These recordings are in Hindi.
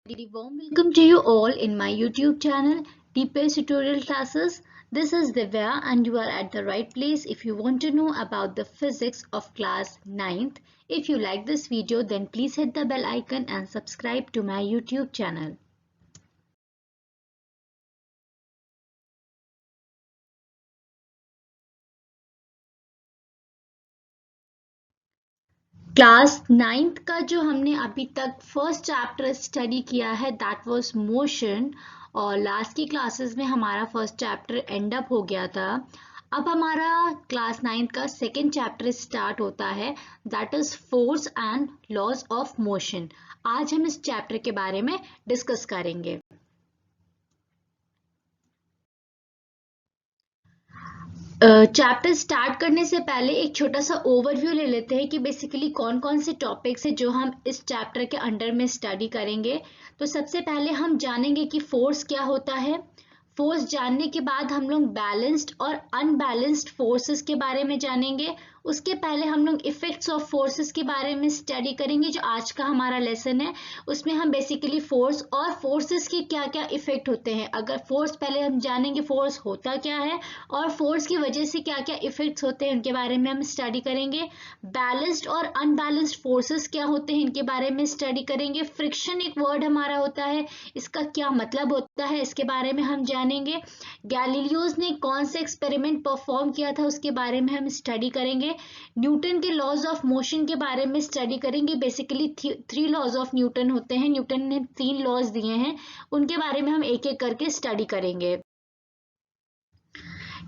Very warm welcome to you all in my YouTube channel, DPS Tutorial Classes. This is Divya and you are at the right place if you want to know about the physics of class 9th. If you like this video, then please hit the bell icon and subscribe to my YouTube channel. Class 9th का जो हमने अभी तक फर्स्ट चैप्टर स्टडी किया है दैट वाज मोशन और लास्ट की क्लासेस में हमारा फर्स्ट चैप्टर एंड अप हो गया था। अब हमारा क्लास 9th का सेकेंड चैप्टर स्टार्ट होता है that is force and laws of motion. आज हम इस चैप्टर के बारे में डिस्कस करेंगे। चैप्टर स्टार्ट करने से पहले एक छोटा सा ओवरव्यू ले लेते हैं कि बेसिकली कौन कौन से टॉपिक्स है जो हम इस चैप्टर के अंडर में स्टडी करेंगे। तो सबसे पहले हम जानेंगे कि फोर्स क्या होता है। फोर्स जानने के बाद हम लोग बैलेंस्ड और अनबैलेंस्ड फोर्सेस के बारे में जानेंगे। उसके पहले हम लोग इफेक्ट्स ऑफ फोर्सेस के बारे में स्टडी करेंगे। जो आज का हमारा लेसन है उसमें हम बेसिकली फोर्स और फोर्सेस के क्या क्या इफेक्ट होते हैं। अगर फोर्स पहले हम जानेंगे फोर्स होता क्या है और फोर्स की वजह से क्या क्या इफेक्ट्स होते हैं उनके बारे में हम स्टडी करेंगे। बैलेंस्ड और अनबैलेंस्ड फोर्सेस क्या होते हैं इनके बारे में स्टडी करेंगे। फ्रिक्शन एक वर्ड हमारा होता है, इसका क्या मतलब होता है इसके बारे में हम जानेंगे। गैलीलियोस ने कौन सा एक्सपेरिमेंट परफॉर्म किया था उसके बारे में हम स्टडी करेंगे। न्यूटन के लॉज ऑफ मोशन के बारे में स्टडी करेंगे। बेसिकली 3 लॉज ऑफ न्यूटन होते हैं। न्यूटन ने 3 लॉज दिए हैं, उनके बारे में हम एक एक करके स्टडी करेंगे।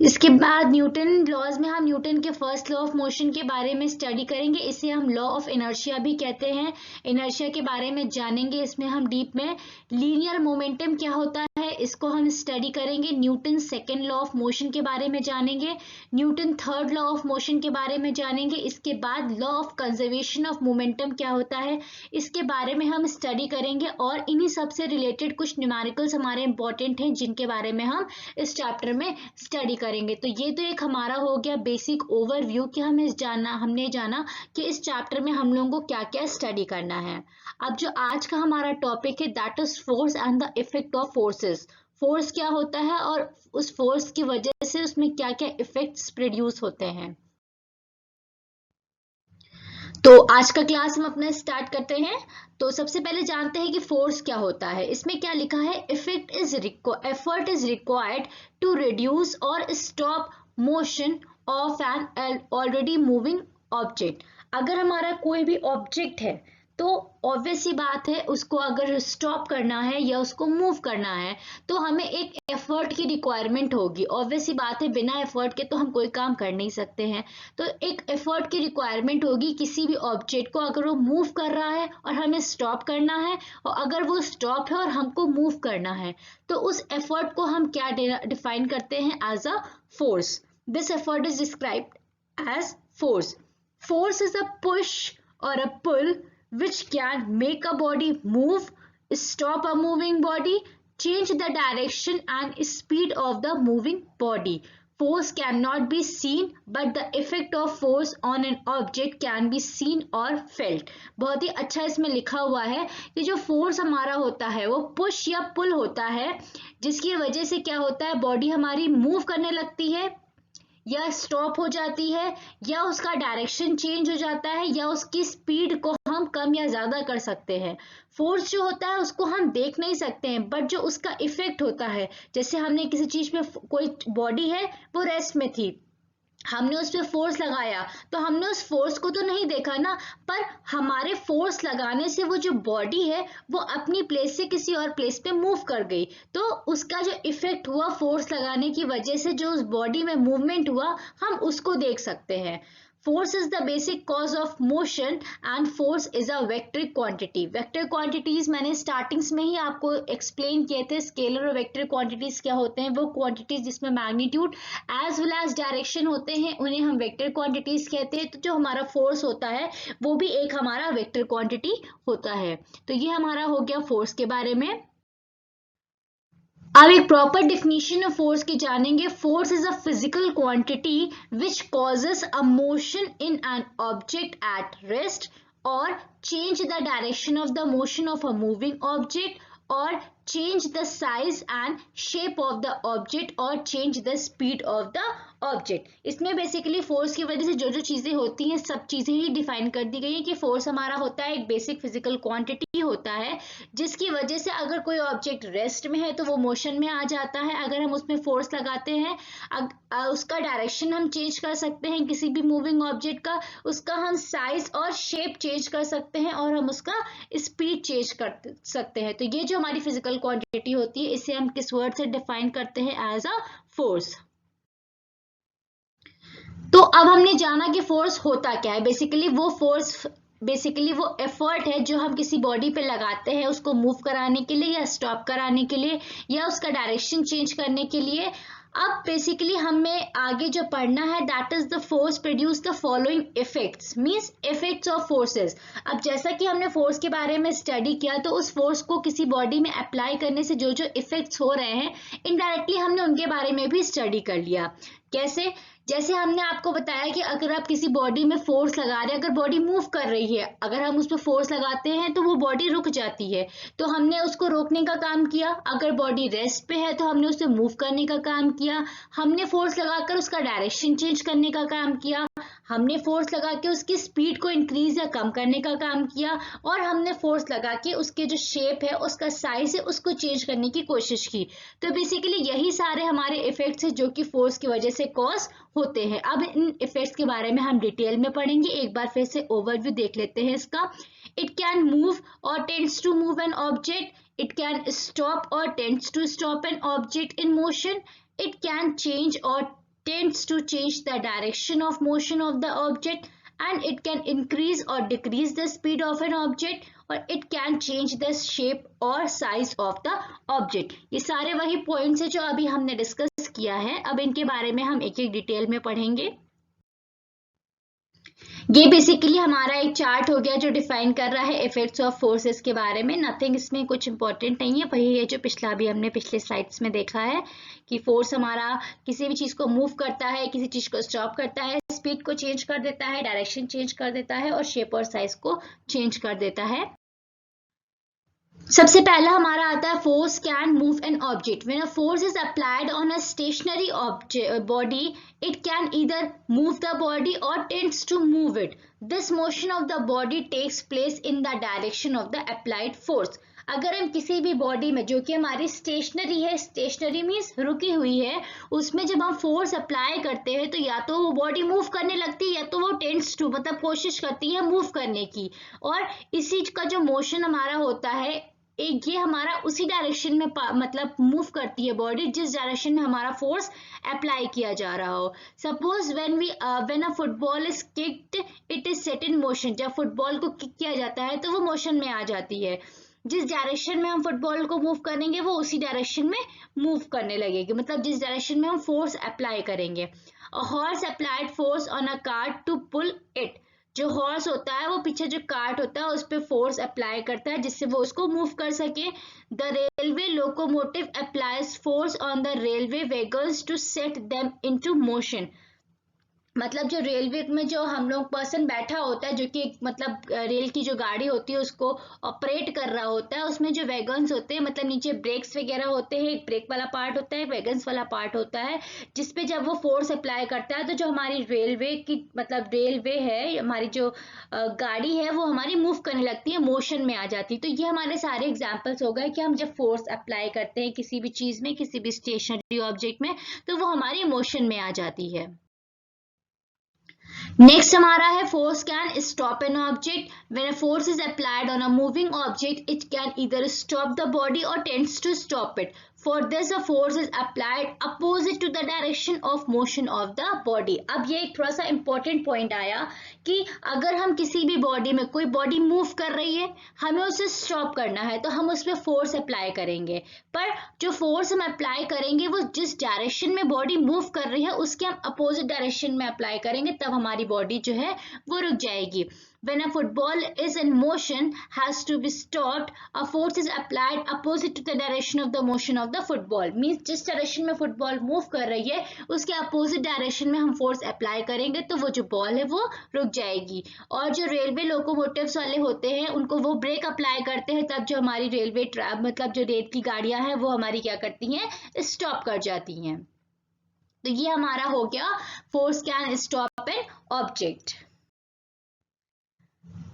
इसके बाद न्यूटन लॉज में हम न्यूटन के फर्स्ट लॉ ऑफ मोशन के बारे में स्टडी करेंगे। इसे हम लॉ ऑफ इनर्शिया भी कहते हैं। इनर्शिया के बारे में जानेंगे इसमें हम डीप में। लीनियर मोमेंटम क्या होता है इसको हम स्टडी करेंगे। Newton second law of motion के बारे में जानेंगे। Newton third law of motion के बारे में जानेंगे। इसके बाद law of conservation of momentum क्या होता है इसके बारे में हम स्टडी करेंगे। और इन्हीं सबसे रिलेटेड कुछ न्यूमेरिकल्स हमारे इंपॉर्टेंट हैं जिनके बारे में हम इस चैप्टर में स्टडी करेंगे। तो ये तो एक हमारा हो गया बेसिक ओवरव्यू कि हमने जाना कि इस चैप्टर में हम लोगों को क्या क्या स्टडी करना है। अब जो आज का हमारा टॉपिक है that is force and the effect of forces. Force क्या होता है और उस फोर्स की वजह से उसमें क्या क्या इफेक्ट्स प्रोड्यूस होते हैं। तो आज का क्लास हम अपना स्टार्ट करते हैं। तो सबसे पहले जानते हैं कि फोर्स क्या होता है। इसमें क्या लिखा है, effort is required to reduce or stop motion of an already moving object. अगर हमारा कोई भी ऑब्जेक्ट है तो ऑब्वियस सी बात है उसको अगर स्टॉप करना है या उसको मूव करना है तो हमें एक एफर्ट की रिक्वायरमेंट होगी। ऑब्वियस सी बात है बिना एफर्ट के तो हम कोई काम कर नहीं सकते हैं। तो एक एफर्ट की रिक्वायरमेंट होगी किसी भी ऑब्जेक्ट को अगर वो मूव कर रहा है और हमें स्टॉप करना है, और अगर वो स्टॉप है और हमको मूव करना है तो उस एफर्ट को हम क्या डिफाइन करते हैं, as a force. This effort is described as force. Force is a push or a pull which can make a body move, stop a moving body, change the direction and speed of the moving body. Force cannot be seen but the effect of force on an object can be seen or felt. बहुत ही अच्छा इसमें लिखा हुआ है कि जो फोर्स हमारा होता है वो पुश या पुल होता है जिसकी वजह से क्या होता है, बॉडी हमारी मूव करने लगती है या स्टॉप हो जाती है या उसका डायरेक्शन चेंज हो जाता है या उसकी स्पीड को हम कम या ज्यादा कर सकते हैं। फोर्स जो होता है उसको हम देख नहीं सकते हैं बट जो उसका इफेक्ट होता है, जैसे हमने किसी चीज में, कोई बॉडी है वो रेस्ट में थी, हमने उस पर फोर्स लगाया तो हमने उस फोर्स को तो नहीं देखा ना, पर हमारे फोर्स लगाने से वो जो बॉडी है वो अपनी प्लेस से किसी और प्लेस पे मूव कर गई। तो उसका जो इफेक्ट हुआ फोर्स लगाने की वजह से, जो उस बॉडी में मूवमेंट हुआ, हम उसको देख सकते हैं। Force is the basic cause of motion and force is a vector quantity. Vector quantities मैंने स्टार्टिंग्स में ही आपको एक्सप्लेन किए थे। स्केलर और वेक्टर क्वांटिटीज क्या होते हैं, वो क्वांटिटीज जिसमें magnitude as well as direction होते हैं उन्हें हम वेक्टर क्वांटिटीज कहते हैं। तो जो हमारा फोर्स होता है वो भी एक हमारा वेक्टर क्वांटिटी होता है। तो ये हमारा हो गया फोर्स के बारे में। अब एक प्रॉपर डिफिनीशन ऑफ फोर्स की जानेंगे। Force is a physical quantity which causes a motion in an object at rest or change the direction of the motion of a moving object or change the size and shape of the object or change the speed of the object. इसमें बेसिकली फोर्स की वजह से जो जो चीजें होती हैं सब चीजें ही डिफाइन कर दी गई है कि फोर्स हमारा होता है एक बेसिक फिजिकल क्वांटिटी होता है जिसकी वजह से अगर कोई ऑब्जेक्ट रेस्ट में है तो वो मोशन में आ जाता है। अगर हम उसमें फोर्स लगाते हैं उसका डायरेक्शन हम चेंज कर सकते हैं किसी भी मूविंग ऑब्जेक्ट का, उसका हम साइज और शेप चेंज कर सकते हैं और हम उसका स्पीड चेंज कर सकते हैं। तो ये जो हमारी फिजिकल क्वांटिटी होती है इसे हम किस वर्ड से डिफाइन करते हैं? As a force. तो अब हमने जाना कि फोर्स होता क्या है। बेसिकली वो एफर्ट है जो हम किसी बॉडी पे लगाते हैं उसको मूव कराने के लिए या स्टॉप कराने के लिए या उसका डायरेक्शन चेंज करने के लिए। अब बेसिकली हमें आगे जो पढ़ना है that is the force produce the following effects, means effects of forces. अब जैसा कि हमने फोर्स के बारे में स्टडी किया तो उस फोर्स को किसी बॉडी में अप्लाई करने से जो जो इफेक्ट्स हो रहे हैं इनडायरेक्टली हमने उनके बारे में भी स्टडी कर लिया। कैसे? जैसे हमने आपको बताया कि अगर आप किसी बॉडी में फोर्स लगा रहे हैं, अगर बॉडी मूव कर रही है, अगर हम उस पर फोर्स लगाते हैं तो वो बॉडी रुक जाती है, तो हमने उसको रोकने का काम किया। अगर बॉडी रेस्ट पे है तो हमने उसे मूव करने का काम किया। हमने फोर्स लगाकर उसका डायरेक्शन चेंज करने का काम किया। हमने फोर्स लगा के उसकी स्पीड को इंक्रीज या कम करने का काम किया और हमने फोर्स लगा के उसके जो शेप है उसका साइज है उसको चेंज करने की कोशिश की। तो बेसिकली यही सारे हमारे इफेक्ट्स हैं जो कि फोर्स की वजह से कॉज होते हैं। अब इन इफेक्ट्स के बारे में हम डिटेल में पढ़ेंगे। एक बार फिर से ओवरव्यू देख लेते हैं इसका। It can move or tends to move an object, it can stop or tends to stop an object in motion, it can change or tends to change the direction of motion of the object, and it can increase or decrease the speed of an object, or it can change the shape or size of the object। ये सारे वही पॉइंट्स हैं जो अभी हमने डिस्कस किया है। अब इनके बारे में हम एक एक डिटेल में पढ़ेंगे। ये बेसिकली हमारा एक चार्ट हो गया जो डिफाइन कर रहा है इफेक्ट्स ऑफ फोर्सेस के बारे में। नथिंग इसमें कुछ इंपॉर्टेंट नहीं है, वही है जो पिछला भी हमने पिछले स्लाइड्स में देखा है कि फोर्स हमारा किसी भी चीज को मूव करता है, किसी चीज को स्टॉप करता है, स्पीड को चेंज कर देता है, डायरेक्शन चेंज कर देता है और शेप और साइज को चेंज कर देता है। सबसे पहला हमारा आता है force can move an object. When a force is applied on a stationary body it can either move the body or tends to move it. This motion of the body takes place in the direction of the applied force. अगर हम किसी भी बॉडी में जो कि हमारी स्टेशनरी है, स्टेशनरी मीन्स रुकी हुई है, उसमें जब हम फोर्स अप्लाई करते हैं तो या तो वो बॉडी मूव करने लगती है या तो वो टेंड्स टू मतलब कोशिश करती है मूव करने की। और इसी का जो मोशन हमारा होता है एक ये हमारा उसी डायरेक्शन में मतलब मूव करती है बॉडी जिस डायरेक्शन में हमारा फोर्स अप्लाई किया जा रहा हो। Suppose when a football is kicked it is set in motion. जब फुटबॉल को किक किया जाता है तो वो मोशन में आ जाती है। जिस डायरेक्शन में हम फुटबॉल को मूव करेंगे वो उसी डायरेक्शन में मूव करने लगेगी, मतलब जिस डायरेक्शन में हम फोर्स अप्लाई करेंगे। A horse applied force on a cart to pull it. जो हॉर्स होता है वो पीछे जो कार्ट होता है उस पर फोर्स अप्लाई करता है जिससे वो उसको मूव कर सके। The railway locomotive applies force on the railway wagons to set them into motion. मतलब जो रेलवे में जो हम लोग पर्सन बैठा होता है जो कि मतलब रेल की जो गाड़ी होती है उसको ऑपरेट कर रहा होता है, उसमें जो वैगन्स होते हैं मतलब नीचे ब्रेक्स वगैरह होते हैं, एक ब्रेक वाला पार्ट होता है, वैगन्स वाला पार्ट होता है, जिसपे जब वो फोर्स अप्लाई करता है तो जो हमारी रेलवे की मतलब रेलवे है हमारी जो गाड़ी है वो हमारी मूव करने लगती है, मोशन में आ जाती है। तो ये हमारे सारे एग्जाम्पल्स हो गए कि हम जब फोर्स अप्लाई करते हैं किसी भी चीज में, किसी भी स्टेशनरी ऑब्जेक्ट में, तो वो हमारी मोशन में आ जाती है। नेक्स्ट हमारा है force can stop an object. When a force is applied on a moving object it can either stop the body or tends to stop it. For this a force is applied opposite to the direction of motion of the body. अब ये एक थोड़ा सा इंपॉर्टेंट पॉइंट आया कि अगर हम किसी भी बॉडी में, कोई बॉडी मूव कर रही है, हमें उसे स्टॉप करना है तो हम उस पर फोर्स अप्लाई करेंगे, पर जो फोर्स हम अप्लाई करेंगे वो जिस डायरेक्शन में बॉडी मूव कर रही है उसके हम अपोजिट डायरेक्शन में अप्लाई करेंगे, तब हमारी बॉडी जो है वो रुक जाएगी। when a football is in motion has to be stopped, a force is applied opposite to the direction of the motion of the football. Means जिस डायरेक्शन में फुटबॉल मूव कर रही है उसके अपोजिट डायरेक्शन में हम फोर्स अप्लाई करेंगे तो वो जो बॉल है वो रुक जाएगी। और जो रेलवे लोकोमोटिव्स वाले होते हैं उनको वो ब्रेक अप्लाई करते हैं, तब जो हमारी रेलवे मतलब जो रेल की गाड़ियां हैं वो हमारी क्या करती हैं, स्टॉप कर जाती हैं। तो ये हमारा हो गया force can stop an object.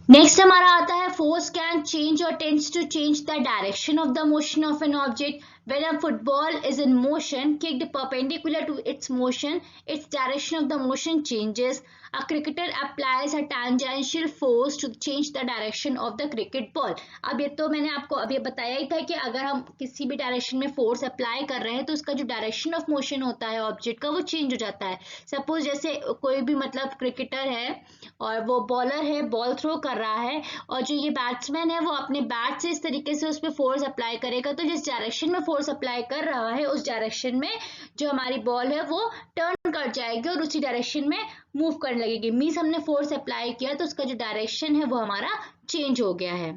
Next हमारा आता है फोर्स कैन चेंज और tends to change the direction of the motion of an object. When a football is in motion, kicked perpendicular to its motion, its direction of the motion changes. A cricketer applies a tangential force to change the direction of the cricket ball. अब ये तो मैंने आपको अभी बताया ही था कि अगर हम किसी भी डायरेक्शन में फोर्स अप्लाई कर रहे हैं तो उसका जो डायरेक्शन ऑफ मोशन होता है ऑब्जेक्ट का वो चेंज हो जाता है। सपोज जैसे कोई भी मतलब क्रिकेटर है और वो बॉलर है, बॉल थ्रो कर रहा है और जो ये बैट्समैन है वो अपने बैट से इस तरीके से उस पर फोर्स अप्लाई करेगा तो जिस डायरेक्शन में फोर्स अप्लाई कर रहा है उस डायरेक्शन में जो हमारी बॉल है वो टर्न कर जाएगी और उसी डायरेक्शन में मूव करने लगेगी। मींस हमने फोर्स अप्लाई किया तो उसका जो डायरेक्शन है वो हमारा चेंज हो गया है।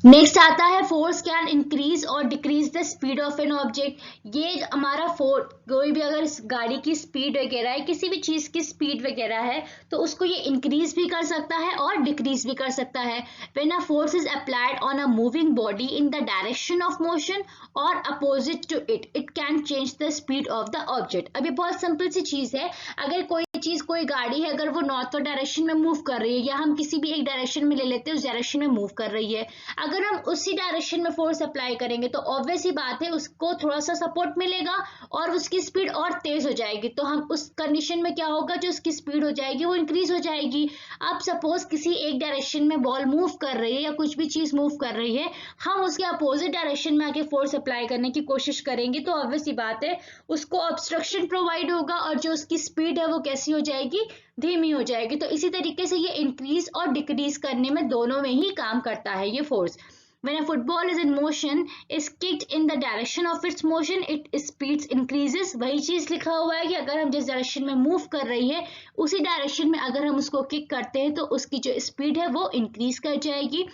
नेक्स्ट आता है फोर्स कैन इंक्रीज और decrease the speed of an object. ये हमारा कोई भी अगर इस गाड़ी की स्पीड वगैरह है, किसी भी चीज की स्पीड वगैरह है तो उसको ये इंक्रीज भी कर सकता है और डिक्रीज भी कर सकता है। When a force is applied on a moving body in the direction of motion or opposite to it, it can change the speed of the object. अब ये बहुत सिंपल सी चीज है, अगर कोई चीज कोई गाड़ी है अगर वो नॉर्थवर्ड डायरेक्शन में मूव कर रही है या हम किसी भी एक डायरेक्शन में ले लेते हैं उस डायरेक्शन में मूव कर रही है, अगर हम उसी डायरेक्शन में फोर्स अप्लाई करेंगे तो ऑब्वियस ही बात है उसको थोड़ा सा सपोर्ट मिलेगा और उसकी स्पीड और तेज हो जाएगी। तो हम उस कंडीशन में क्या होगा, जो उसकी स्पीड हो जाएगी वो इंक्रीज हो जाएगी। अब सपोज किसी एक डायरेक्शन में बॉल मूव कर रही है या कुछ भी चीज मूव कर रही है, हम उसके अपोजिट डायरेक्शन में आके फोर्स अप्लाई करने की कोशिश करेंगे तो ऑब्वियस ही बात है उसको ऑब्स्ट्रक्शन प्रोवाइड होगा और जो उसकी स्पीड है वो कैसी हो जाएगी, धीमी हो जाएगी। तो इसी तरीके से ये इंक्रीज और डिक्रीज करने में दोनों में ही काम करता है ये force. When a football is in motion, is kicked in the direction of its motion, its speed increases। वही चीज लिखा हुआ है कि अगर हम जिस डायरेक्शन में मूव कर रही है उसी डायरेक्शन में अगर हम उसको किक करते हैं तो उसकी जो स्पीड है वो इंक्रीज कर जाएगी।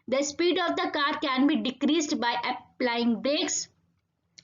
The speed of the car can be decreased by applying brakes।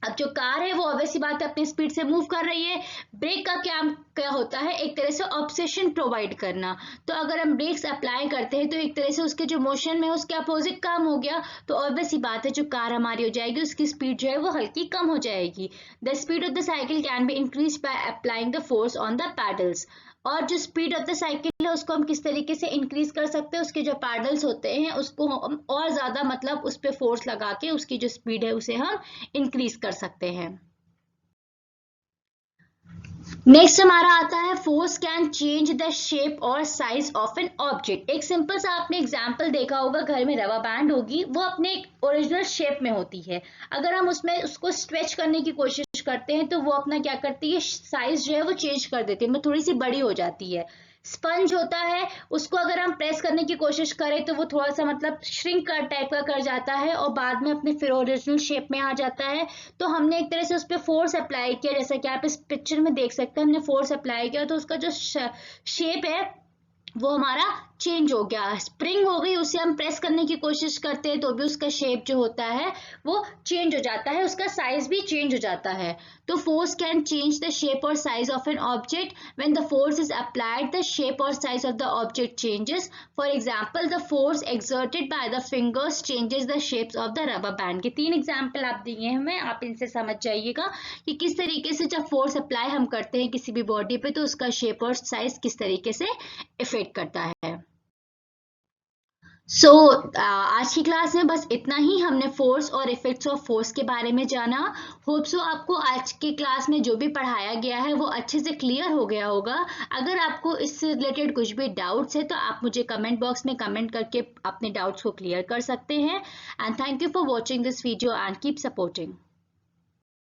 अब जो कार है वो ऑब्वियस बात है अपनी स्पीड से मूव कर रही है। ब्रेक का क्या होता है, एक तरह से ऑब्सेशन प्रोवाइड करना। तो अगर हम ब्रेक्स अप्लाई करते हैं तो एक तरह से उसके जो मोशन में उसके अपोजिट काम हो गया, तो ऑब्वियस ही बात है जो कार हमारी हो जाएगी उसकी स्पीड जो है वो हल्की कम हो जाएगी। The speed of the cycle can be increase by applying the force on the paddles. और जो स्पीड ऑफ द साइकिल है उसको हम किस तरीके से इंक्रीज कर सकते हैं, उसके जो पैडल्स होते हैं उसको हम और ज्यादा मतलब उस पर फोर्स लगा के उसकी जो स्पीड है उसे हम इंक्रीज कर सकते हैं। नेक्स्ट हमारा आता है force can change the shape or size of an object. एक सिंपल सा आपने एग्जांपल देखा होगा, घर में रबर बैंड होगी, वो अपने एक ओरिजिनल शेप में होती है। अगर हम उसमें उसको स्ट्रेच करने की कोशिश करते हैं तो वो अपना क्या करती है, साइज जो है वो चेंज कर देती है, मतलब थोड़ी सी बड़ी हो जाती है। स्पंज होता है, उसको अगर हम प्रेस करने की कोशिश करें तो वो थोड़ा सा मतलब श्रिंक कर टाइप का कर जाता है और बाद में अपने फिर ओरिजिनल शेप में आ जाता है। तो हमने एक तरह से उस पर फोर्स अप्लाई किया, जैसा कि आप इस पिक्चर में देख सकते हैं, हमने फोर्स अप्लाई किया तो उसका जो शेप है वो हमारा चेंज हो गया, स्प्रिंग हो गई। उसे हम प्रेस करने की कोशिश करते हैं तो भी उसका शेप जो होता है वो चेंज हो जाता है, उसका साइज भी चेंज हो जाता है। तो force can change the shape or size of an object. When the force is applied the shape or size of the object changes. For example the force exerted by the fingers changes the shapes of the rubber band. के 3 एग्जांपल आप दिए हैं हमें, आप इनसे समझ जाइएगा कि किस तरीके से जब फोर्स अप्लाई हम करते हैं किसी भी बॉडी पे तो उसका शेप और साइज किस तरीके से इफेक्ट करता है। आज की क्लास में बस इतना ही, हमने फोर्स और इफेक्ट्स ऑफ फोर्स के बारे में जाना। होप सो आपको आज की क्लास में जो भी पढ़ाया गया है वो अच्छे से क्लियर हो गया होगा। अगर आपको इससे रिलेटेड कुछ भी डाउट्स है तो आप मुझे कमेंट बॉक्स में कमेंट करके अपने डाउट्स को क्लियर कर सकते हैं। And thank you for watching this video and keep supporting.